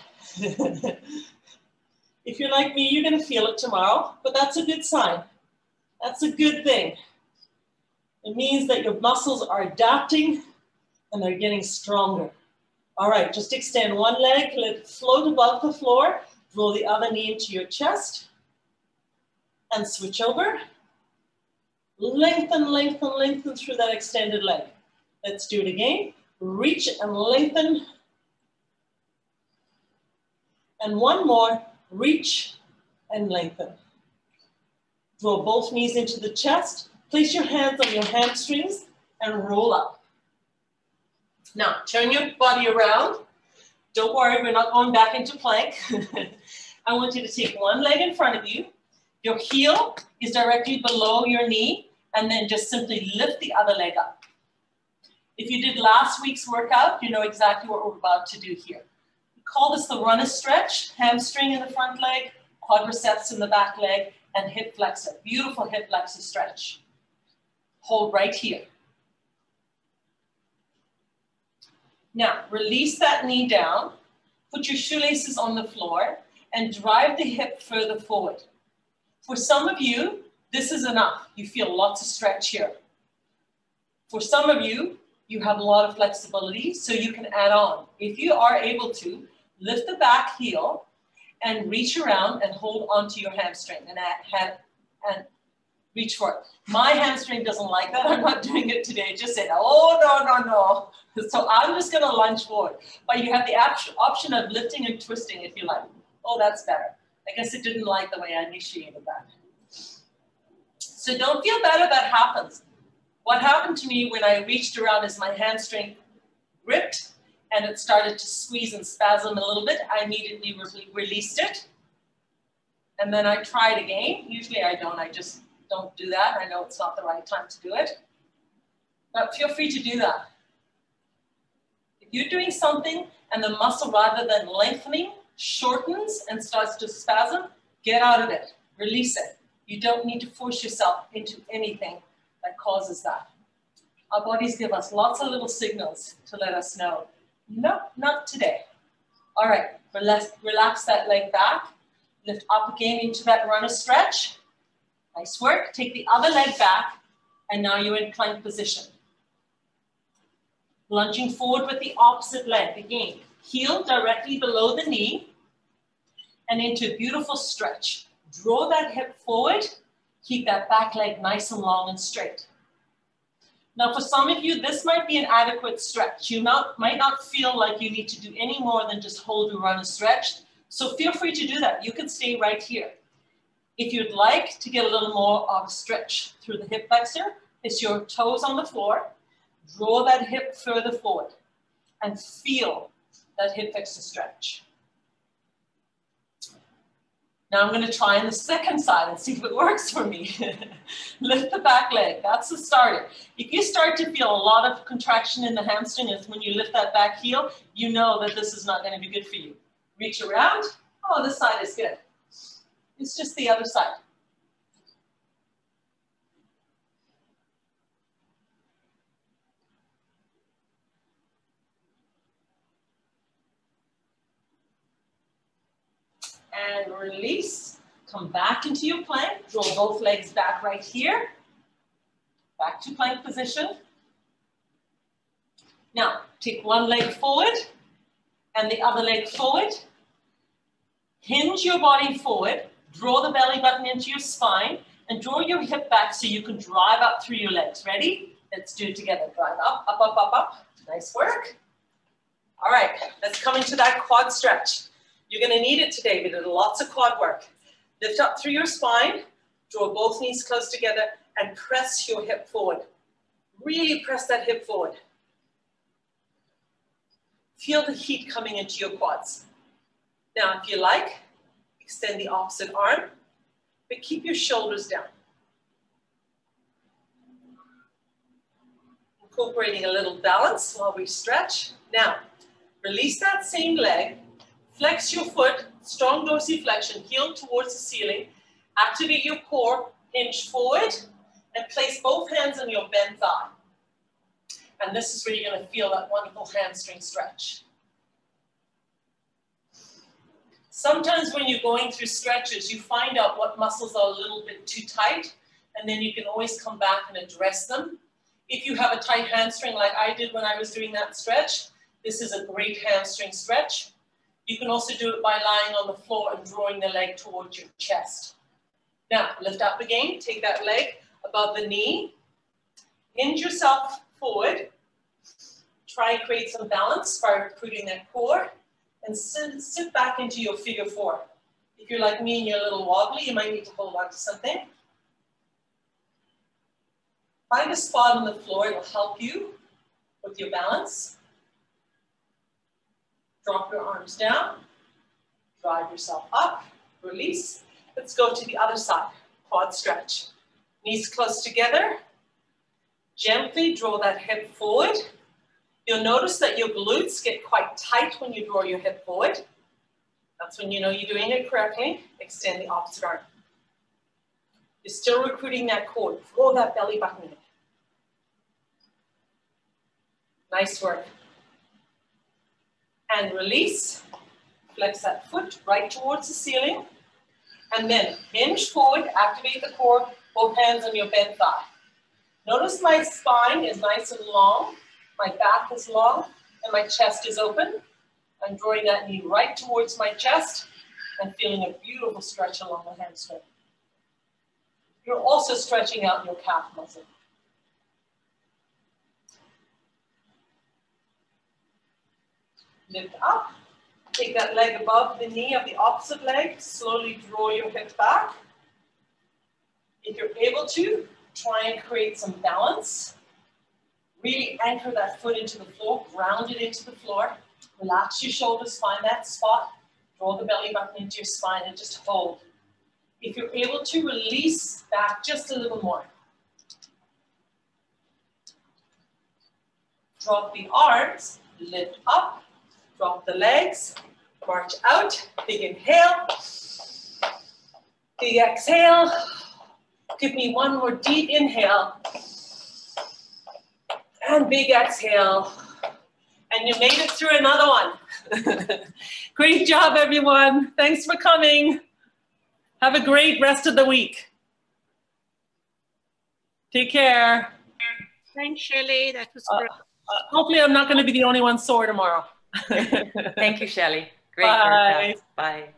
If you're like me, you're gonna feel it tomorrow, but that's a good sign. That's a good thing. It means that your muscles are adapting and they're getting stronger. All right, just extend one leg, let it float above the floor, roll the other knee into your chest, and switch over. Lengthen, lengthen, lengthen through that extended leg. Let's do it again. Reach and lengthen. And one more, reach and lengthen. Draw both knees into the chest. Place your hands on your hamstrings and roll up. Now, turn your body around. Don't worry, we're not going back into plank. I want you to take one leg in front of you. Your heel is directly below your knee, and then just simply lift the other leg up. If you did last week's workout, you know exactly what we're about to do here. We call this the runner stretch, hamstring in the front leg, quadriceps in the back leg, and hip flexor. Beautiful hip flexor stretch. Hold right here. Now, release that knee down, put your shoelaces on the floor, and drive the hip further forward. For some of you, this is enough. You feel lots of stretch here. For some of you, you have a lot of flexibility, so you can add on. If you are able to, lift the back heel and reach around and hold onto your hamstring and reach for it. My hamstring doesn't like that. I'm not doing it today. Just say, oh, no, no, no. So I'm just going to lunge forward. But you have the option of lifting and twisting if you like. Oh, that's better. I guess it didn't like the way I initiated that. So don't feel bad if that happens. What happened to me when I reached around is my hamstring gripped and it started to squeeze and spasm a little bit. I immediately released it. And then I tried again. Usually I don't. I just don't do that. I know it's not the right time to do it. But feel free to do that. If you're doing something and the muscle, rather than lengthening, shortens and starts to spasm, get out of it. Release it. You don't need to force yourself into anything that causes that. Our bodies give us lots of little signals to let us know, no, not today. All right, relax that leg back. Lift up again into that runner stretch. Nice work. Take the other leg back, and now you're in plank position. Lunging forward with the opposite leg. Again, heel directly below the knee, and into a beautiful stretch. Draw that hip forward. Keep that back leg nice and long and straight. Now, for some of you, this might be an adequate stretch. You might not feel like you need to do any more than just hold your runner stretch. So feel free to do that. You can stay right here. If you'd like to get a little more of a stretch through the hip flexor, it's your toes on the floor. Draw that hip further forward and feel that hip flexor stretch. Now I'm going to try on the second side and see if it works for me. Lift the back leg. That's the starter. If you start to feel a lot of contraction in the hamstring, it's when you lift that back heel, you know that this is not going to be good for you. Reach around. Oh, this side is good. It's just the other side. and release. Come back into your plank. Draw both legs back right here. Back to plank position. Now, take one leg forward and the other leg forward. Hinge your body forward. Draw the belly button into your spine and draw your hip back so you can drive up through your legs. Ready? Let's do it together. Drive up, up, up, up, up. Nice work. All right, let's come into that quad stretch. You're going to need it today. We did lots of quad work. Lift up through your spine. Draw both knees close together and press your hip forward. Really press that hip forward. Feel the heat coming into your quads. Now, if you like, extend the opposite arm, but keep your shoulders down. Incorporating a little balance while we stretch. Now, release that same leg, flex your foot, strong dorsiflexion, heel towards the ceiling, activate your core, hinge forward, and place both hands on your bent thigh. And this is where you're going to feel that wonderful hamstring stretch. Sometimes when you're going through stretches, you find out what muscles are a little bit too tight, and then you can always come back and address them. If you have a tight hamstring like I did when I was doing that stretch, this is a great hamstring stretch. You can also do it by lying on the floor and drawing the leg towards your chest. Now, lift up again, take that leg above the knee, hinge yourself forward, try and create some balance by recruiting that core, and sit back into your figure four. If you're like me and you're a little wobbly, you might need to hold on to something. Find a spot on the floor, it'll help you with your balance. Drop your arms down, drive yourself up, release. Let's go to the other side, quad stretch. Knees close together. Gently draw that hip forward. You'll notice that your glutes get quite tight when you draw your hip forward. That's when you know you're doing it correctly. Extend the opposite arm. You're still recruiting that core. Throw that belly button in. Nice work. And release. Flex that foot right towards the ceiling. And then hinge forward, activate the core, both hands on your bent thigh. Notice my spine is nice and long. My back is long and my chest is open. I'm drawing that knee right towards my chest and feeling a beautiful stretch along the hamstring. You're also stretching out your calf muscle. Lift up, take that leg above the knee of the opposite leg, slowly draw your hip back. If you're able to, try and create some balance. Really anchor that foot into the floor, ground it into the floor. Relax your shoulders, find that spot. Draw the belly button into your spine and just hold. If you're able to, release back just a little more. Drop the arms, lift up, drop the legs, march out, big inhale, big exhale. Give me one more deep inhale. And big exhale. And you made it through another one. Great job, everyone. Thanks for coming. Have a great rest of the week. Take care. Thanks, Shelley. That was great. Hopefully I'm not going to be the only one sore tomorrow. Thank you, Shelley. Great Bye. work. Bye.